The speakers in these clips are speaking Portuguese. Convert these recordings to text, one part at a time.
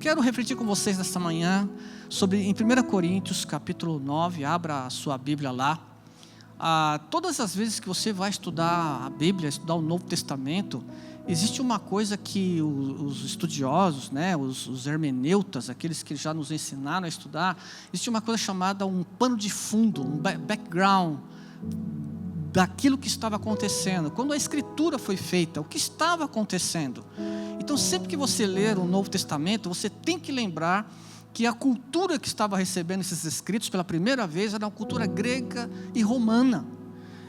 quero refletir com vocês nesta manhã sobre, em 1 Coríntios, capítulo 9, abra a sua Bíblia lá. Todas as vezes que você vai estudar a Bíblia, estudar o Novo Testamento, existe uma coisa que os estudiosos, né, os hermeneutas, aqueles que já nos ensinaram a estudar, existe uma coisa chamada um pano de fundo, um background, daquilo que estava acontecendo. Quando a escritura foi feita, o que estava acontecendo? Então, sempre que você ler o Novo Testamento, você tem que lembrar que a cultura que estava recebendo esses escritos pela primeira vez era uma cultura grega e romana.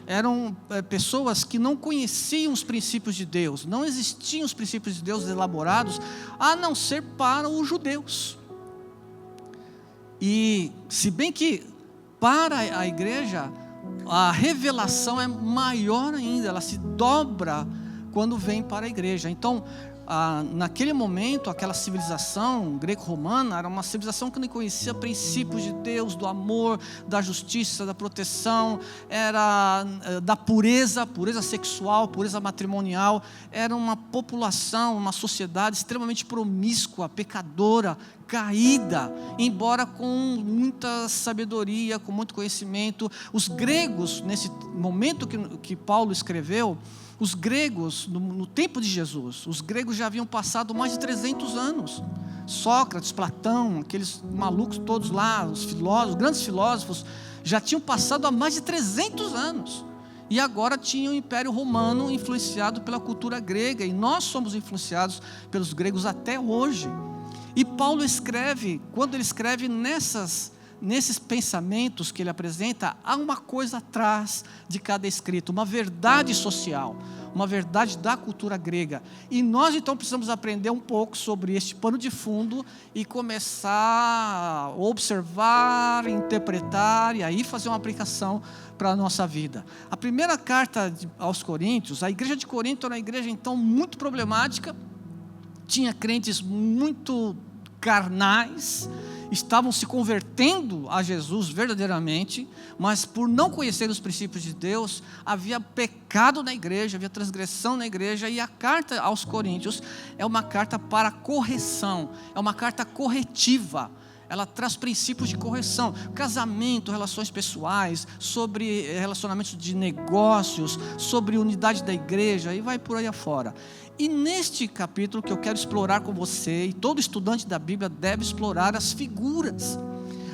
Eram pessoas que não conheciam os princípios de Deus, não existiam os princípios de Deus elaborados, a não ser para os judeus. E, se bem que para a igreja, a revelação é maior ainda, ela se dobra quando vem para a igreja. Então, naquele momento, aquela civilização greco-romana era uma civilização que não conhecia princípios de Deus, do amor, da justiça, da proteção, era da pureza sexual, pureza matrimonial. Era uma população, uma sociedade extremamente promíscua, pecadora, caída, embora com muita sabedoria, com muito conhecimento. Os gregos, nesse momento que Paulo escreveu, os gregos, no tempo de Jesus, os gregos já haviam passado mais de 300 anos. Sócrates, Platão, aqueles malucos todos lá, os filósofos, os grandes filósofos, já tinham passado há mais de 300 anos. E agora tinha o Império Romano influenciado pela cultura grega, e nós somos influenciados pelos gregos até hoje. E Paulo escreve, quando ele escreve nesses pensamentos que ele apresenta, há uma coisa atrás de cada escrito, uma verdade social, uma verdade da cultura grega. E nós então precisamos aprender um pouco sobre este pano de fundo e começar a observar, interpretar e aí fazer uma aplicação para a nossa vida. A primeira carta aos Coríntios, a igreja de Corinto era uma igreja então muito problemática, tinha crentes muito carnais, estavam se convertendo a Jesus verdadeiramente, mas por não conhecer os princípios de Deus, havia pecado na igreja, havia transgressão na igreja, e a carta aos Coríntios é uma carta para correção, é uma carta corretiva. Ela traz princípios de correção, casamento, relações pessoais, sobre relacionamentos de negócios, sobre unidade da igreja, e vai por aí afora. E neste capítulo que eu quero explorar com você, e todo estudante da Bíblia deve explorar as figuras.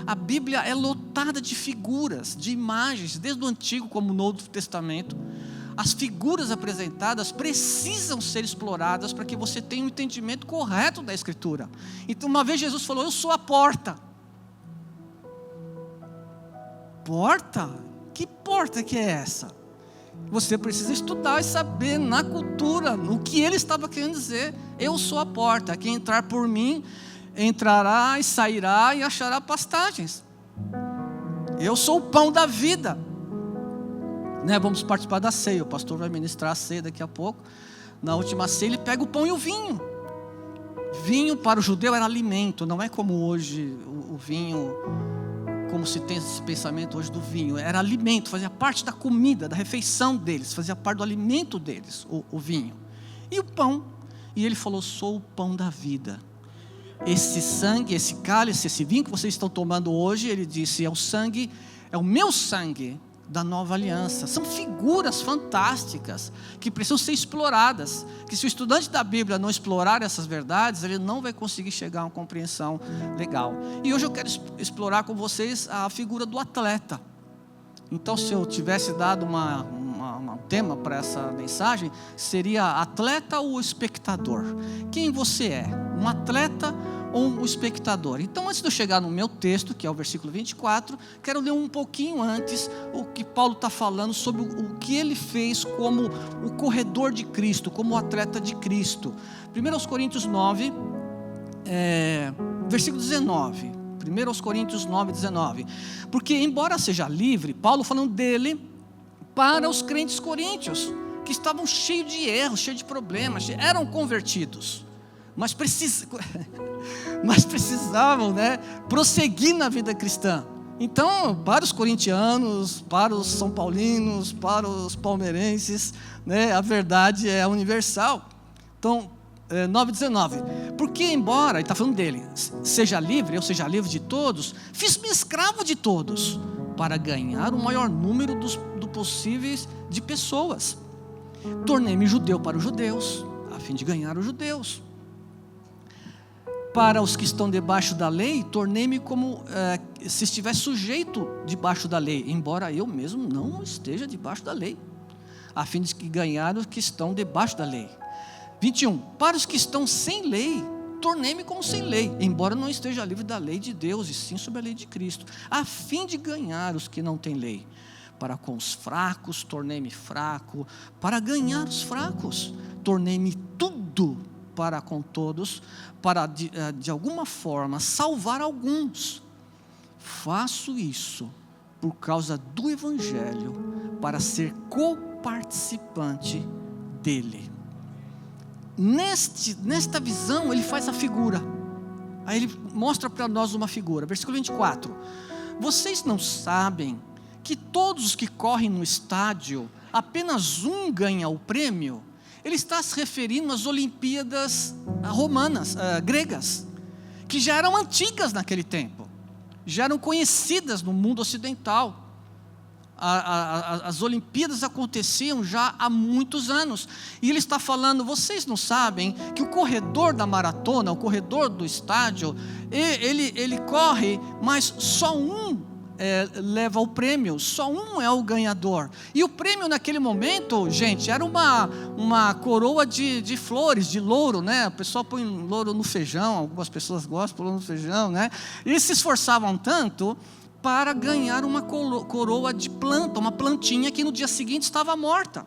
A Bíblia é lotada de figuras, de imagens, desde o Antigo como o Novo Testamento. As figuras apresentadas precisam ser exploradas para que você tenha um entendimento correto da Escritura. Então, uma vez Jesus falou: eu sou a porta. Porta? Que porta que é essa? Você precisa estudar e saber na cultura o que ele estava querendo dizer. Eu sou a porta, quem entrar por mim entrará e sairá e achará pastagens. Eu sou o pão da vida. Vamos participar da ceia, o pastor vai ministrar a ceia daqui a pouco. Na última ceia ele pega o pão e o vinho. Vinho para o judeu era alimento, não é como hoje o vinho, como se tem esse pensamento hoje do vinho. Era alimento, fazia parte da comida, da refeição deles, fazia parte do alimento deles, o vinho. E o pão, e ele falou: sou o pão da vida. Esse sangue, esse cálice, esse vinho que vocês estão tomando hoje, ele disse, é o sangue, é o meu sangue da nova aliança. São figuras fantásticas que precisam ser exploradas, que se o estudante da Bíblia não explorar essas verdades, ele não vai conseguir chegar a uma compreensão legal. E hoje eu quero explorar com vocês a figura do atleta. Então, se eu tivesse dado um tema para essa mensagem, seria atleta ou espectador? Quem você é? Um atleta ou um espectador? Então, antes de eu chegar no meu texto, que é o versículo 24, quero ler um pouquinho antes o que Paulo está falando sobre o que ele fez como o corredor de Cristo, como o atleta de Cristo. 1 Coríntios 9, versículo 19. 1 Coríntios 9, 19. Porque, embora seja livre, Paulo falando dele para os crentes coríntios, que estavam cheios de erros, cheios de problemas, eram convertidos, mas precisavam prosseguir na vida cristã. Então, para os corintianos, para os são paulinos, para os palmeirenses, a verdade é universal. Então, 9,19. Porque embora, ele está falando dele, seja livre, eu seja livre de todos, fiz-me escravo de todos, para ganhar o maior número do possíveis de pessoas. Tornei-me judeu para os judeus, a fim de ganhar os judeus. Para os que estão debaixo da lei, tornei-me como se estivesse sujeito debaixo da lei, embora eu mesmo não esteja debaixo da lei, a fim de ganhar os que estão debaixo da lei. 21. Para os que estão sem lei, tornei-me como sem lei, embora não esteja livre da lei de Deus, e sim sob a lei de Cristo, a fim de ganhar os que não têm lei. Para com os fracos, tornei-me fraco, para ganhar os fracos, tornei-me tudo para com todos, para de alguma forma salvar alguns. Faço isso por causa do Evangelho, para ser coparticipante dele. Nesta visão, ele faz a figura. Aí ele mostra para nós uma figura. Versículo 24. Vocês não sabem que todos os que correm no estádio, apenas um ganha o prêmio? Ele está se referindo às Olimpíadas romanas, gregas, que já eram antigas naquele tempo, já eram conhecidas no mundo ocidental. As Olimpíadas aconteciam já há muitos anos, e ele está falando, vocês não sabem que o corredor da maratona, o corredor do estádio, ele corre, mas só um leva o prêmio, só um é o ganhador. E o prêmio naquele momento, gente, era uma coroa de flores, de louro, né? O pessoal põe louro no feijão, algumas pessoas gostam de pôr louro no feijão, né? E eles se esforçavam tanto para ganhar uma coroa de planta, uma plantinha que no dia seguinte estava morta.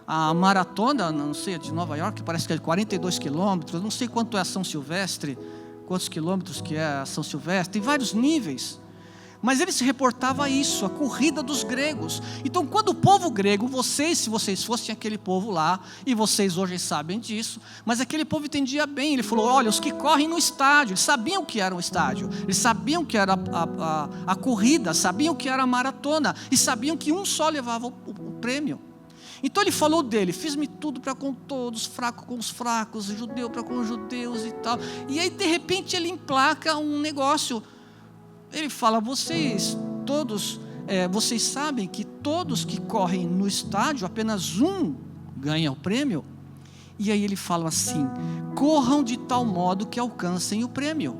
A maratona, não sei, de Nova York, parece que é 42 quilômetros, não sei quanto é a São Silvestre, quantos quilômetros que é a São Silvestre, tem vários níveis. Mas ele se reportava a isso, a corrida dos gregos. Então, quando o povo grego, se vocês fossem aquele povo lá, e vocês hoje sabem disso, mas aquele povo entendia bem. Ele falou, olha, os que correm no estádio, eles sabiam o que era um estádio, eles sabiam o que era a corrida, sabiam o que era a maratona, e sabiam que um só levava o prêmio. Então ele falou dele, fiz-me tudo para com todos, fraco com os fracos, judeu para com os judeus e tal. E aí de repente ele emplaca um negócio. Ele fala, vocês sabem que todos que correm no estádio, apenas um ganha o prêmio? E aí ele fala assim, corram de tal modo que alcancem o prêmio.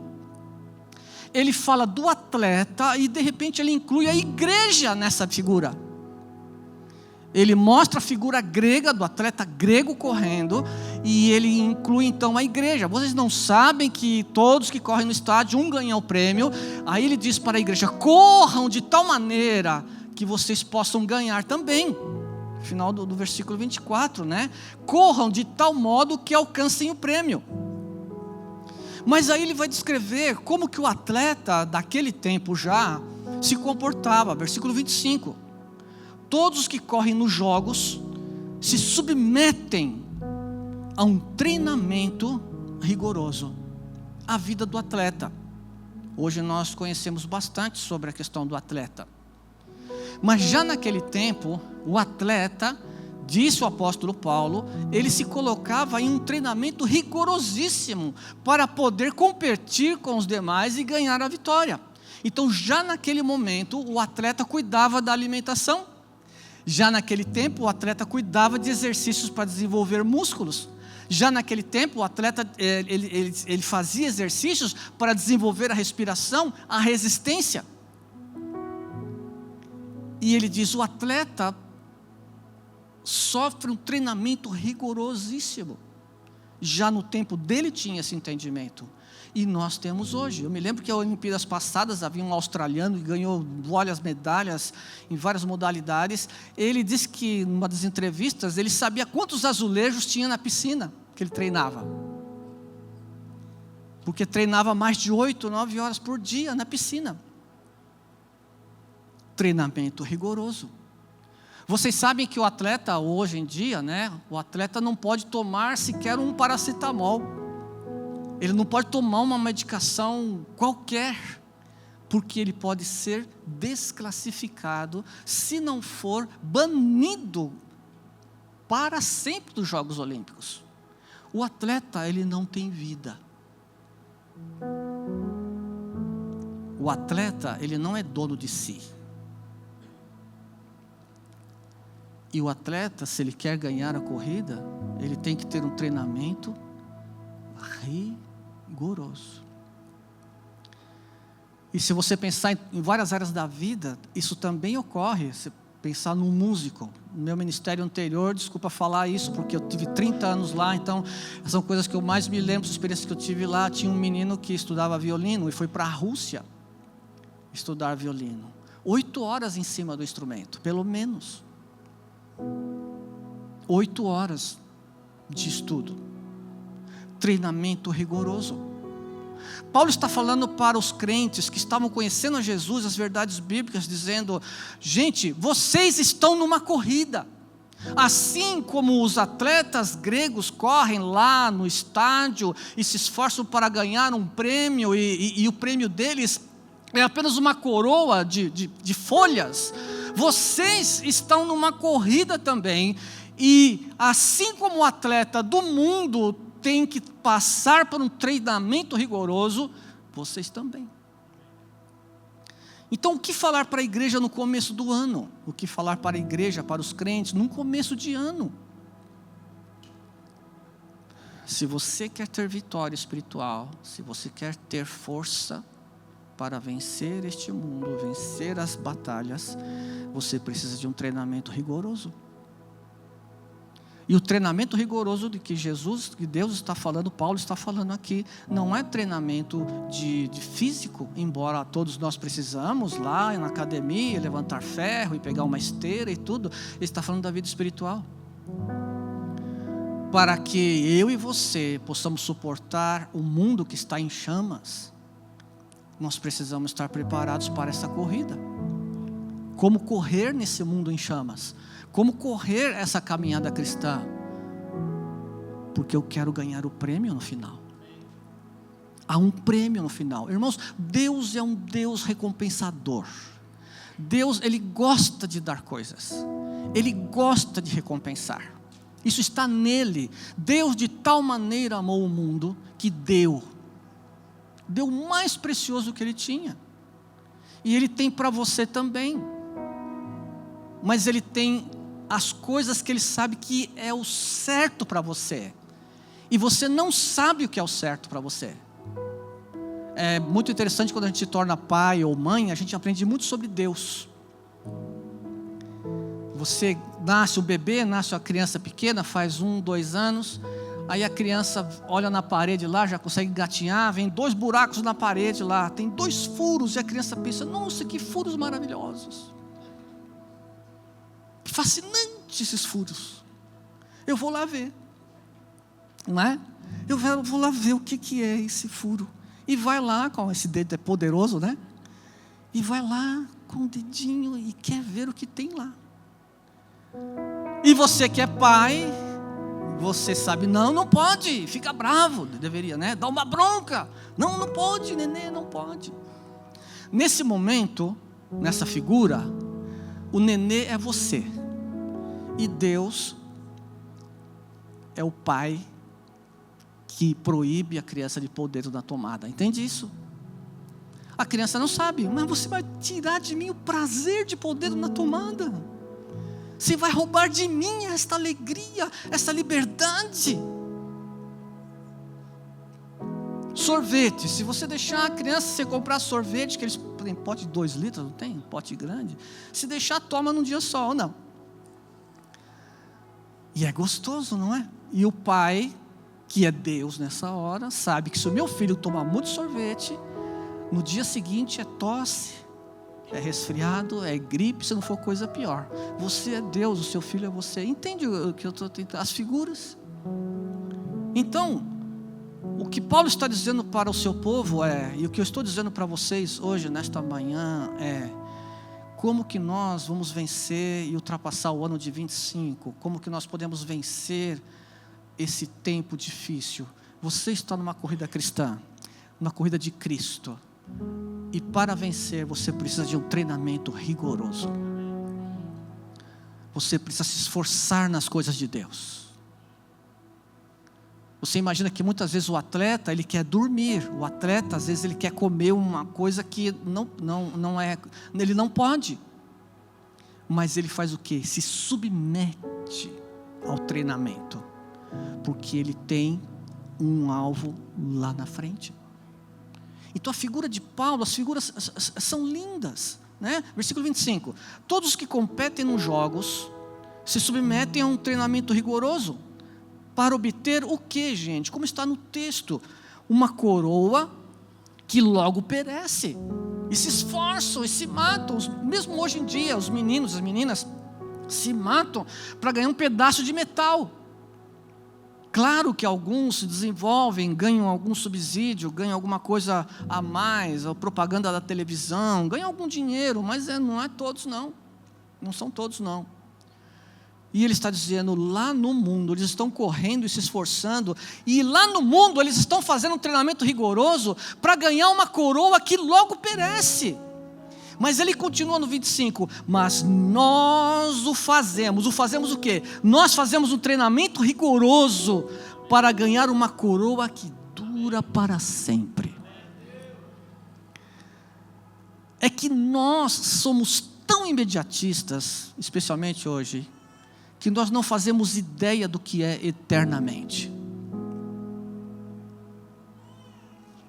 Ele fala do atleta e de repente ele inclui a igreja nessa figura. Ele mostra a figura grega do atleta grego correndo e ele inclui então a igreja. Vocês não sabem que todos que correm no estádio, um ganha o prêmio. Aí ele diz para a igreja, corram de tal maneira que vocês possam ganhar também. Final do versículo 24, né? Corram de tal modo que alcancem o prêmio. Mas aí ele vai descrever como que o atleta daquele tempo já se comportava. Versículo 25. Todos os que correm nos jogos se submetem a um treinamento rigoroso. A vida do atleta. Hoje nós conhecemos bastante sobre a questão do atleta. Mas já naquele tempo, o atleta, disse o apóstolo Paulo, ele se colocava em um treinamento rigorosíssimo para poder competir com os demais e ganhar a vitória. Então já naquele momento, o atleta cuidava da alimentação. Já naquele tempo, o atleta cuidava de exercícios para desenvolver músculos. Já naquele tempo, o atleta ele fazia exercícios para desenvolver a respiração, a resistência. E ele diz, o atleta sofre um treinamento rigorosíssimo. Já no tempo dele tinha esse entendimento. E nós temos hoje. Eu me lembro que as Olimpíadas passadas havia um australiano que ganhou várias medalhas em várias modalidades. Ele disse que, numa das entrevistas, ele sabia quantos azulejos tinha na piscina que ele treinava. Porque treinava mais de 8, 9 horas por dia na piscina. Treinamento rigoroso. Vocês sabem que o atleta hoje em dia, né? O atleta não pode tomar sequer um paracetamol. Ele não pode tomar uma medicação qualquer, porque ele pode ser desclassificado, se não for banido para sempre dos Jogos Olímpicos. O atleta, ele não tem vida. O atleta, ele não é dono de si. E o atleta, se ele quer ganhar a corrida, ele tem que ter um treinamento rigoroso. E se você pensar em várias áreas da vida, isso também ocorre. Se pensar num músico, no meu ministério anterior, desculpa falar isso, porque eu tive 30 anos lá, então são coisas que eu mais me lembro, as experiências que eu tive lá. Tinha um menino que estudava violino e foi para a Rússia estudar violino. 8 horas em cima do instrumento, pelo menos. 8 horas de estudo. Treinamento rigoroso. Paulo está falando para os crentes que estavam conhecendo a Jesus, as verdades bíblicas, dizendo: gente, vocês estão numa corrida. Assim como os atletas gregos correm lá no estádio e se esforçam para ganhar um prêmio, e o prêmio deles é apenas uma coroa de folhas, vocês estão numa corrida também. E assim como o atleta do mundo tem que passar por um treinamento rigoroso, vocês também. Então, o que falar para a igreja no começo do ano? O que falar para a igreja, para os crentes, no começo de ano? Se você quer ter vitória espiritual, se você quer ter força para vencer este mundo, vencer as batalhas, você precisa de um treinamento rigoroso. E o treinamento rigoroso de que Deus está falando, Paulo está falando aqui, não é treinamento de físico, embora todos nós precisamos lá na academia, levantar ferro e pegar uma esteira e tudo. Ele está falando da vida espiritual. Para que eu e você possamos suportar o mundo que está em chamas, nós precisamos estar preparados para essa corrida. Como correr nesse mundo em chamas? Como correr essa caminhada cristã? Porque eu quero ganhar o prêmio no final. Há um prêmio no final. Irmãos, Deus é um Deus recompensador. Deus, Ele gosta de dar coisas. Ele gosta de recompensar. Isso está nele. Deus de tal maneira amou o mundo que deu o mais precioso que Ele tinha. E Ele tem para você também. Mas Ele tem as coisas que Ele sabe que é o certo para você. E você não sabe o que é o certo para você. É muito interessante quando a gente se torna pai ou mãe, a gente aprende muito sobre Deus. Você nasce, o bebê nasce, a criança pequena, faz 1, 2 anos, aí a criança olha na parede lá, já consegue engatinhar, vem 2 buracos na parede lá, tem 2 furos, e a criança pensa: nossa, que furos maravilhosos. Fascinante esses furos. Eu vou lá ver, não é? Eu vou lá ver o que é esse furo. E vai lá, com esse dedo é poderoso, né? E vai lá com o dedinho e quer ver o que tem lá. E você que é pai, você sabe: não pode, fica bravo, deveria, né? Dá uma bronca. Não pode, nenê, não pode. Nesse momento, nessa figura, o nenê é você. E Deus é o pai que proíbe a criança de pôr o dedo na tomada. Entende isso? A criança não sabe, mas você vai tirar de mim o prazer de pôr o dedo na tomada. Você vai roubar de mim esta alegria, essa liberdade. Sorvete, se você deixar a criança, você comprar sorvete, que eles têm pote de 2 litros, não tem? Pote grande. Se deixar, toma num dia só, ou não. E é gostoso, não é? E o pai, que é Deus nessa hora, sabe que se o meu filho tomar muito sorvete, no dia seguinte é tosse, é resfriado, é gripe, se não for coisa pior. Você é Deus, o seu filho é você. Entende o que eu estou tentando? As figuras. Então, o que Paulo está dizendo para o seu povo e o que eu estou dizendo para vocês hoje, nesta manhã, como que nós vamos vencer e ultrapassar o ano de 25? Como que nós podemos vencer esse tempo difícil? Você está numa corrida cristã, uma corrida de Cristo. E para vencer, você precisa de um treinamento rigoroso. Você precisa se esforçar nas coisas de Deus. Você imagina que muitas vezes o atleta, ele quer dormir. O atleta, às vezes, ele quer comer uma coisa que não é, ele não pode. Mas ele faz o quê? Se submete ao treinamento. Porque ele tem um alvo lá na frente. Então a figura de Paulo, as figuras são lindas, né? Versículo 25. Todos os que competem nos jogos se submetem a um treinamento rigoroso para obter o que, gente? Como está no texto, uma coroa que logo perece. E se esforçam e se matam. Mesmo hoje em dia, os meninos, as meninas se matam para ganhar um pedaço de metal. Claro que alguns se desenvolvem, ganham algum subsídio, ganham alguma coisa a mais, a propaganda da televisão, ganham algum dinheiro, mas não é todos não. Não são todos não. E ele está dizendo, lá no mundo, eles estão correndo e se esforçando, e lá no mundo eles estão fazendo um treinamento rigoroso para ganhar uma coroa que logo perece. Mas ele continua no 25, mas nós o fazemos o quê? Nós fazemos um treinamento rigoroso para ganhar uma coroa que dura para sempre. É que nós somos tão imediatistas, especialmente hoje, que nós não fazemos ideia do que é eternamente.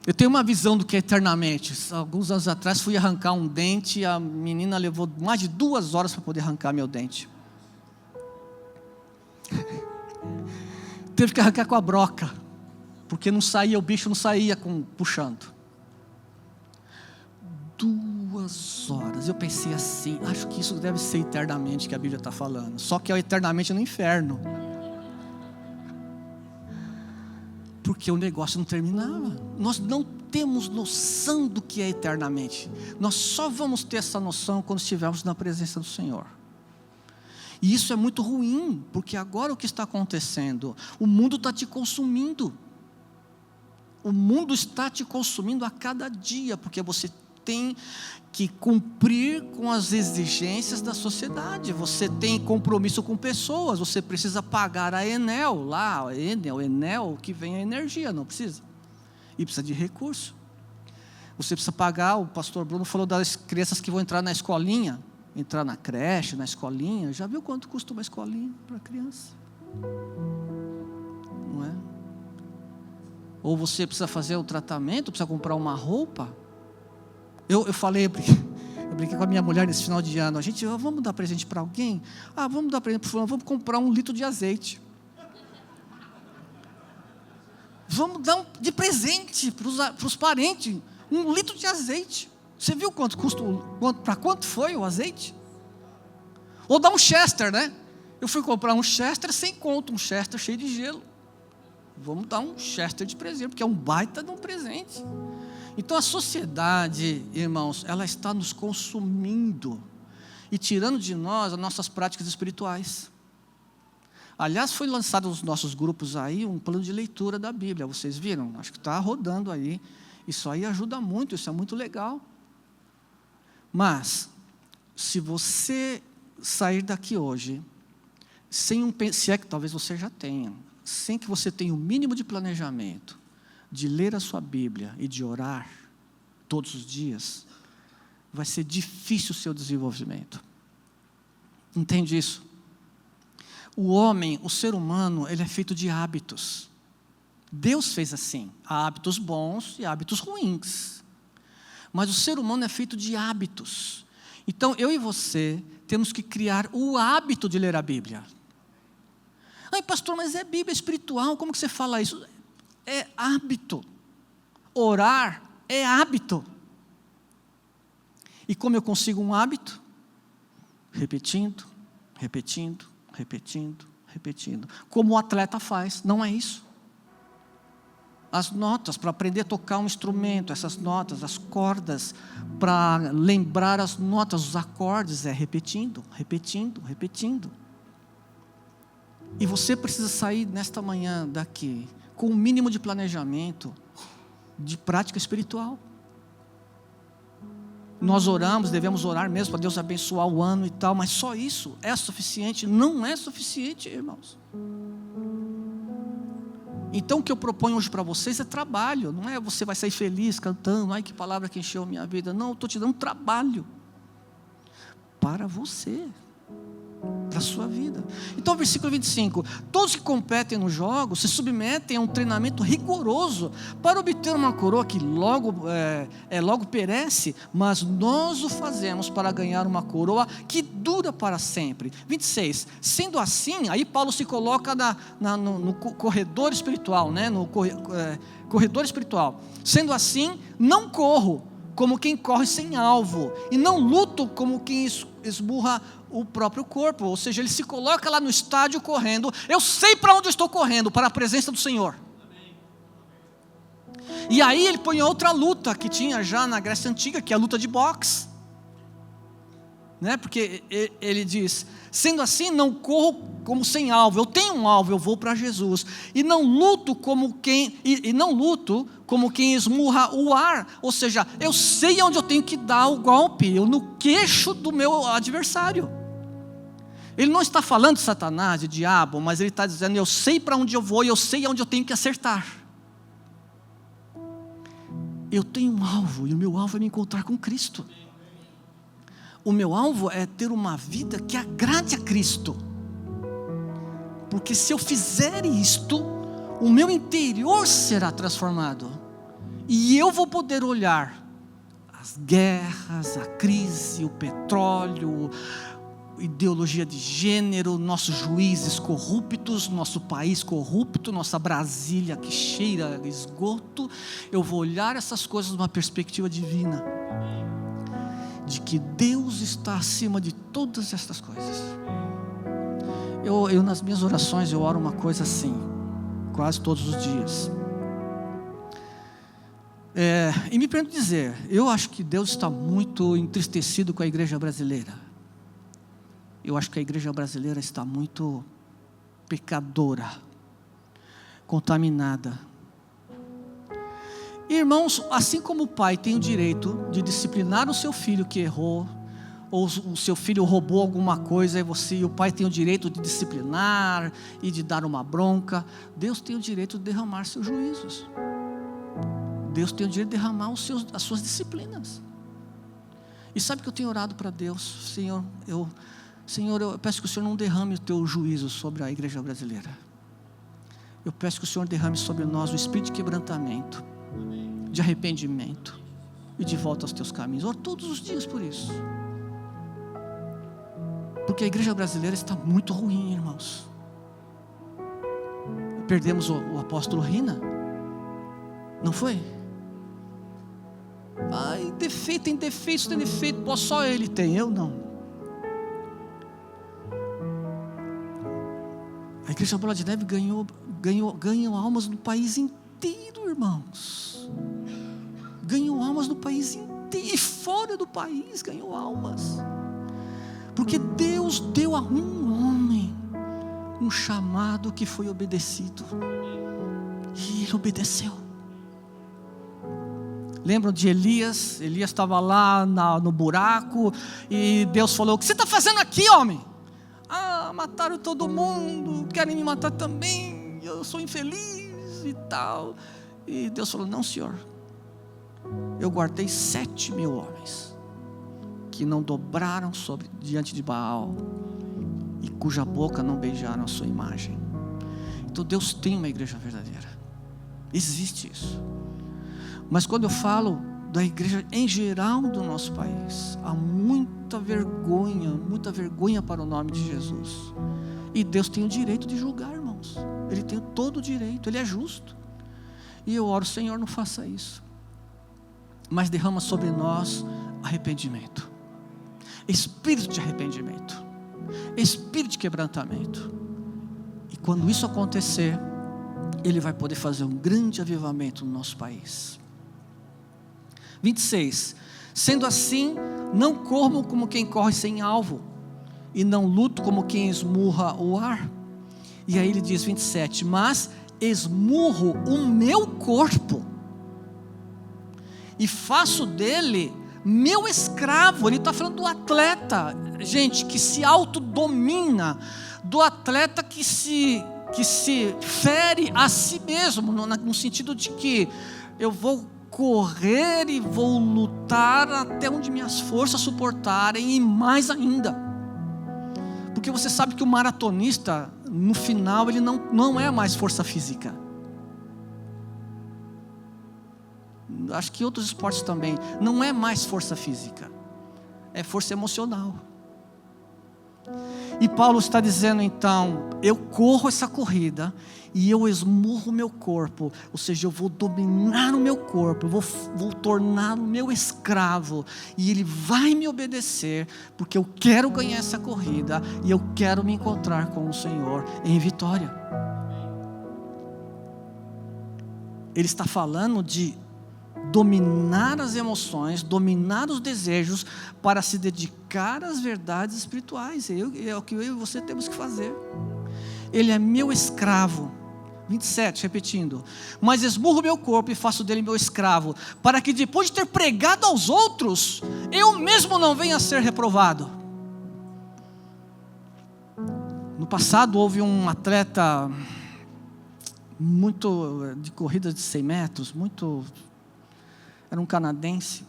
Eu tenho uma visão do que é eternamente. Alguns anos atrás fui arrancar um dente e a menina levou mais de 2 horas para poder arrancar meu dente. Teve que arrancar com a broca, porque não saía, o bicho não saía puxando. 2 horas, eu pensei assim, acho que isso deve ser eternamente que a Bíblia está falando, só que é eternamente no inferno, porque o negócio não terminava. Nós não temos noção do que é eternamente, nós só vamos ter essa noção quando estivermos na presença do Senhor. E isso é muito ruim, porque agora o que está acontecendo? O mundo está te consumindo, o mundo está te consumindo a cada dia, porque você tem que cumprir com as exigências da sociedade, você tem compromisso com pessoas, você precisa pagar a Enel, lá, a Enel que vem a energia, não precisa? E precisa de recurso. Você precisa pagar, o pastor Bruno falou das crianças que vão entrar na escolinha, entrar na creche, na escolinha, já viu quanto custa uma escolinha para criança? Não é? Ou você precisa fazer o tratamento, precisa comprar uma roupa. Eu brinquei com a minha mulher nesse final de ano, vamos dar presente para alguém? Vamos dar presente para fulano, vamos comprar 1 litro de azeite. Vamos dar de presente para os parentes, 1 litro de azeite. Você viu quanto custa, para quanto foi o azeite? Ou dar um Chester, né? Eu fui comprar um Chester sem conto, um Chester cheio de gelo. Vamos dar um Chester de presente, porque é um baita de um presente. Então a sociedade, irmãos, ela está nos consumindo e tirando de nós as nossas práticas espirituais. Aliás, foi lançado nos nossos grupos aí um plano de leitura da Bíblia, vocês viram? Acho que está rodando aí. Isso aí ajuda muito, isso é muito legal. Mas, se você sair daqui hoje, se é que talvez você já tenha, sem que você tenha o mínimo de planejamento, de ler a sua Bíblia e de orar todos os dias, vai ser difícil o seu desenvolvimento. Entende isso? O homem, o ser humano, ele é feito de hábitos. Deus fez assim, há hábitos bons e hábitos ruins. Mas o ser humano é feito de hábitos. Então, eu e você temos que criar o hábito de ler a Bíblia. Ai, pastor, mas é Bíblia espiritual, como que você fala isso? É hábito. Orar é hábito. E como eu consigo um hábito? Repetindo, repetindo, repetindo, repetindo. Como o atleta faz, não é isso? As notas, para aprender a tocar um instrumento, essas notas, as cordas, para lembrar as notas, os acordes, é repetindo, repetindo, repetindo. E você precisa sair nesta manhã daqui com o mínimo de planejamento, de prática espiritual. Nós oramos, devemos orar mesmo para Deus abençoar o ano e tal, mas só isso é suficiente? Não é suficiente, irmãos. Então o que eu proponho hoje para vocês é trabalho. Não é você vai sair feliz cantando, ai que palavra que encheu a minha vida. Não, eu estou te dando trabalho para você, para a sua vida. Então versículo 25, todos que competem nos jogos se submetem a um treinamento rigoroso para obter uma coroa que logo perece, mas nós o fazemos para ganhar uma coroa que dura para sempre. 26, sendo assim, aí Paulo se coloca no corredor espiritual, né? No corredor espiritual. Sendo assim, não corro como quem corre sem alvo, e não luto como quem esmurra o próprio corpo. Ou seja, ele se coloca lá no estádio correndo. Eu sei para onde eu estou correndo, para a presença do Senhor. E aí ele põe outra luta que tinha já na Grécia Antiga, que é a luta de boxe, né? Porque ele diz, sendo assim, não corro como sem alvo. Eu tenho um alvo, eu vou para Jesus. E não luto como quem esmurra o ar. Ou seja, eu sei onde eu tenho que dar o golpe, no queixo do meu adversário. Ele não está falando de Satanás, de diabo, mas ele está dizendo, eu sei para onde eu vou e eu sei onde eu tenho que acertar. Eu tenho um alvo, e o meu alvo é me encontrar com Cristo. O meu alvo é ter uma vida que agrade a Cristo. Porque se eu fizer isto, o meu interior será transformado. E eu vou poder olhar as guerras, a crise, o petróleo, ideologia de gênero, nossos juízes corruptos, nosso país corrupto, nossa Brasília que cheira esgoto. Eu vou olhar essas coisas numa perspectiva divina, de que Deus está acima de todas essas coisas. Eu nas minhas orações eu oro uma coisa assim, quase todos os dias. E me permito dizer, eu acho que Deus está muito entristecido com a igreja brasileira. Eu acho que a igreja brasileira está muito pecadora, contaminada. Irmãos, assim como o pai tem o direito de disciplinar o seu filho que errou, ou o seu filho roubou alguma coisa e o pai tem o direito de disciplinar e de dar uma bronca, Deus tem o direito de derramar seus juízos. Deus tem o direito de derramar as suas disciplinas. E sabe que eu tenho orado para Deus? Senhor, eu peço que o Senhor não derrame o teu juízo sobre a igreja brasileira. Eu peço que o Senhor derrame sobre nós o espírito de quebrantamento, de arrependimento e de volta aos teus caminhos. Oro todos os dias por isso. Porque a igreja brasileira está muito ruim, irmãos. Perdemos o apóstolo Rina, não foi? Ai, defeito, tem defeito, só ele tem, eu não. A igreja Bola de Neve ganhou almas no país inteiro, irmãos. Ganhou almas no país inteiro, e fora do país ganhou almas. Porque Deus deu a um homem um chamado que foi obedecido. E ele obedeceu. Lembram de Elias? Elias estava lá no buraco e Deus falou: o que você está fazendo aqui, homem? Mataram todo mundo, querem me matar também, eu sou infeliz e tal. E Deus falou: não, Senhor, eu guardei 7.000 homens que não dobraram diante de Baal e cuja boca não beijaram a sua imagem. Então Deus tem uma igreja verdadeira, existe isso. Mas quando eu falo da igreja em geral do nosso país, há muita vergonha para o nome de Jesus. E Deus tem o direito de julgar, irmãos. Ele tem todo o direito, Ele é justo. E eu oro: Senhor, não faça isso, mas derrama sobre nós arrependimento, espírito de arrependimento, espírito de quebrantamento. E quando isso acontecer, Ele vai poder fazer um grande avivamento no nosso país. 26, sendo assim, não corro como quem corre sem alvo, e não luto como quem esmurra o ar. E aí ele diz 27, mas esmurro o meu corpo, e faço dele meu escravo. Ele está falando do atleta, gente, que se autodomina, do atleta que se que se fere a si mesmo, no sentido de que eu vou correr e vou lutar até onde minhas forças suportarem, e mais ainda, porque você sabe que o maratonista, no final, ele não é mais força física. Acho que outros esportes também, não é mais força física, é força emocional. E Paulo está dizendo então, eu corro essa corrida e eu esmurro o meu corpo, ou seja, eu vou dominar o meu corpo, eu vou torná-lo meu escravo, e ele vai me obedecer, porque eu quero ganhar essa corrida, e eu quero me encontrar com o Senhor em vitória. Ele está falando de dominar as emoções, dominar os desejos, para se dedicar às verdades espirituais. É o que eu e você temos que fazer. Ele é meu escravo. 27, repetindo: mas esmurro meu corpo e faço dele meu escravo, para que depois de ter pregado aos outros, eu mesmo não venha a ser reprovado. No passado houve um atleta muito de corrida de 100 metros, era um canadense,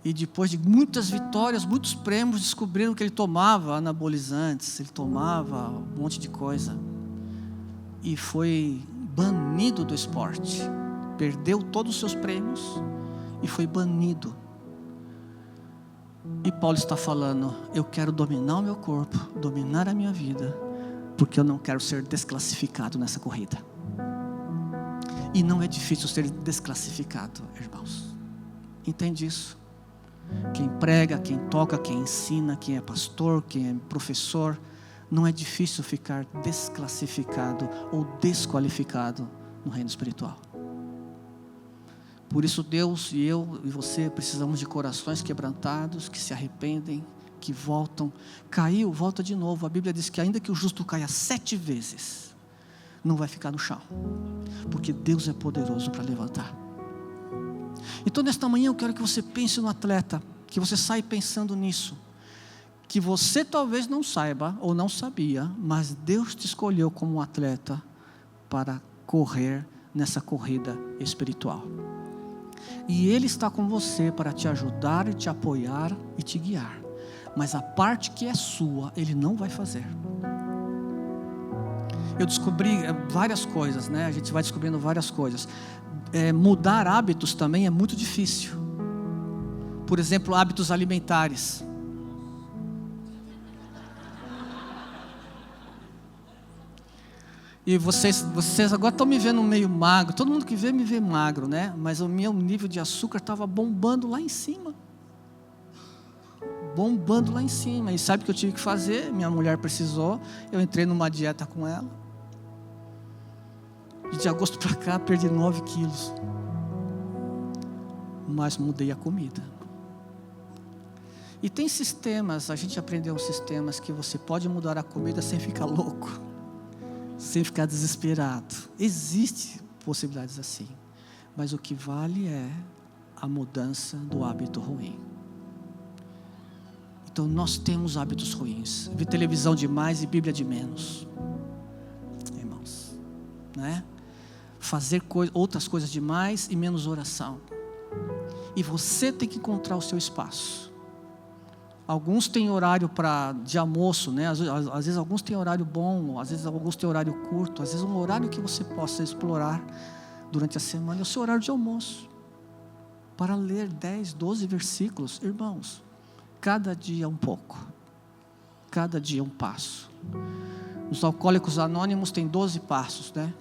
e depois de muitas vitórias, muitos prêmios, descobriram que ele tomava anabolizantes, ele tomava um monte de coisa, e foi banido do esporte, perdeu todos os seus prêmios e foi banido. E Paulo está falando, eu quero dominar o meu corpo, dominar a minha vida, porque eu não quero ser desclassificado nessa corrida. E não é difícil ser desclassificado, irmãos. Entende isso? Quem prega, quem toca, quem ensina, quem é pastor, quem é professor, não é difícil ficar desclassificado ou desqualificado no reino espiritual. Por isso Deus e eu e você precisamos de corações quebrantados, que se arrependem, que voltam. Caiu, volta de novo. A Bíblia diz que ainda que o justo caia 7 vezes, não vai ficar no chão, porque Deus é poderoso para levantar. Então nesta manhã eu quero que você pense no atleta, que você saia pensando nisso, que você talvez não saiba ou não sabia, mas Deus te escolheu como um atleta para correr nessa corrida espiritual, e Ele está com você para te ajudar e te apoiar e te guiar, mas a parte que é sua, Ele não vai fazer. Eu descobri várias coisas, né? A gente vai descobrindo várias coisas. Mudar hábitos também é muito difícil. Por exemplo, hábitos alimentares. E vocês agora estão me vendo meio magro. Todo mundo que vê, me vê magro, né? Mas o meu nível de açúcar estava bombando lá em cima. Bombando lá em cima. E sabe o que eu tive que fazer? Minha mulher precisou. Eu entrei numa dieta com ela. E de agosto para cá perdi 9 quilos. Mas mudei a comida. E tem sistemas, a gente aprendeu sistemas que você pode mudar a comida sem ficar louco, sem ficar desesperado. Existem possibilidades assim. Mas o que vale é a mudança do hábito ruim. Então nós temos hábitos ruins. Ver televisão demais e Bíblia de menos. Irmãos, né? Fazer outras coisas demais e menos oração. E você tem que encontrar o seu espaço. Alguns têm horário de almoço, né? Às vezes alguns têm horário bom, às vezes alguns têm horário curto, às vezes um horário que você possa explorar durante a semana é o seu horário de almoço, para ler 10, 12 versículos. Irmãos, cada dia um pouco, cada dia um passo. Os alcoólicos anônimos têm 12 passos, né?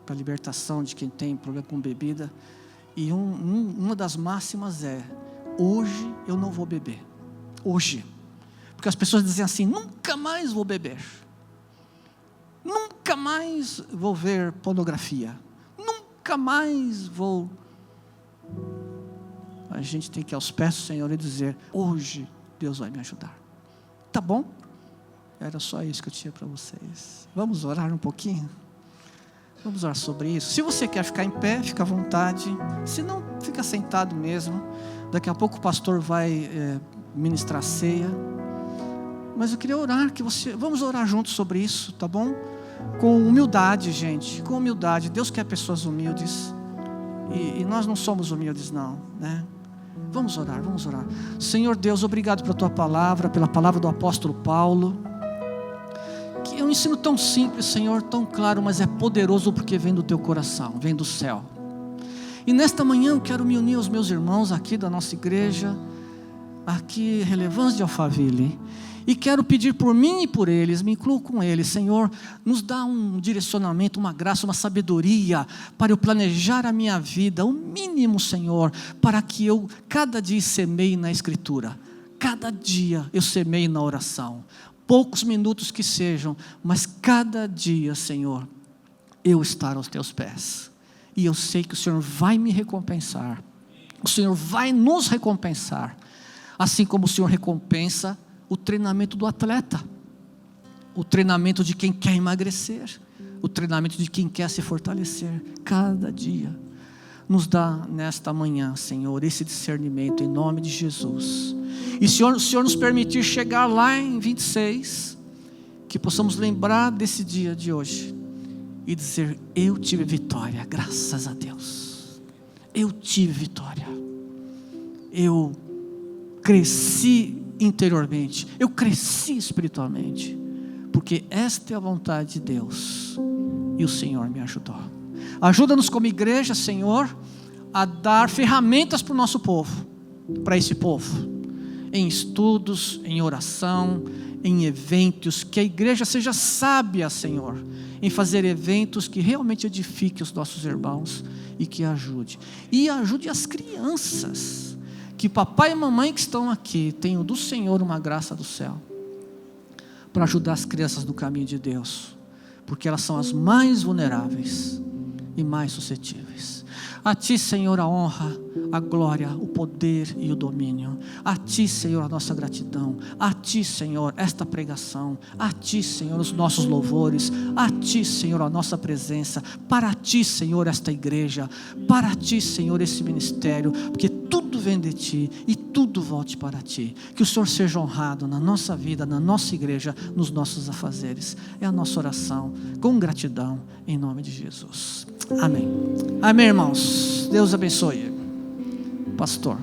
Para a libertação de quem tem problema com bebida. E uma das máximas é: hoje eu não vou beber. Hoje. Porque as pessoas dizem assim: nunca mais vou beber. Nunca mais vou ver pornografia. Nunca mais vou. A gente tem que ir aos pés do Senhor e dizer: hoje Deus vai me ajudar. Tá bom? Era só isso que eu tinha para vocês. Vamos orar um pouquinho? Vamos orar sobre isso. Se você quer ficar em pé, fica à vontade. Se não, fica sentado mesmo. Daqui a pouco o pastor vai ministrar a ceia. Mas eu queria orar vamos orar juntos sobre isso, tá bom? com humildade, gente, com humildade. Deus quer pessoas humildes, e nós não somos humildes não, né? Vamos orar, vamos orar. Senhor Deus, obrigado pela Tua palavra, pela palavra do apóstolo Paulo, que é um ensino tão simples, Senhor, tão claro, mas é poderoso porque vem do Teu coração, vem do céu. E nesta manhã eu quero me unir aos meus irmãos aqui da nossa igreja, aqui Relevância de Alphaville, e quero pedir por mim e por eles, me incluo com eles, Senhor, nos dá um direcionamento, uma graça, uma sabedoria, para eu planejar a minha vida, o mínimo, Senhor, para que eu cada dia semeie na Escritura, cada dia eu semeie na oração, poucos minutos que sejam, mas cada dia, Senhor, eu estar aos Teus pés, e eu sei que o Senhor vai me recompensar, o Senhor vai nos recompensar, assim como o Senhor recompensa o treinamento do atleta, o treinamento de quem quer emagrecer, o treinamento de quem quer se fortalecer. Cada dia nos dá nesta manhã, Senhor, esse discernimento em nome de Jesus. E se o Senhor nos permitir chegar lá em 26, que possamos lembrar desse dia de hoje e dizer: eu tive vitória, graças a Deus, eu tive vitória, eu cresci interiormente, eu cresci espiritualmente, porque esta é a vontade de Deus, e o Senhor me ajudou. Ajuda-nos como igreja, Senhor, a dar ferramentas para o nosso povo, para esse povo, em estudos, em oração, em eventos, que a igreja seja sábia, Senhor, em fazer eventos que realmente edifiquem os nossos irmãos, e que ajude as crianças, que papai e mamãe que estão aqui tenham do Senhor uma graça do céu, para ajudar as crianças no caminho de Deus, porque elas são as mais vulneráveis e mais suscetíveis. A Ti, Senhor, a honra, a glória, o poder e o domínio. A Ti, Senhor, a nossa gratidão. A Ti, Senhor, esta pregação. A Ti, Senhor, os nossos louvores. A Ti, Senhor, a nossa presença. Para Ti, Senhor, esta igreja. Para Ti, Senhor, esse ministério, porque tudo vem de Ti e tudo volte para Ti. Que o Senhor seja honrado na nossa vida, na nossa igreja, nos nossos afazeres. É a nossa oração com gratidão, em nome de Jesus. Amém. Amém, irmãos. Deus abençoe. Pastor.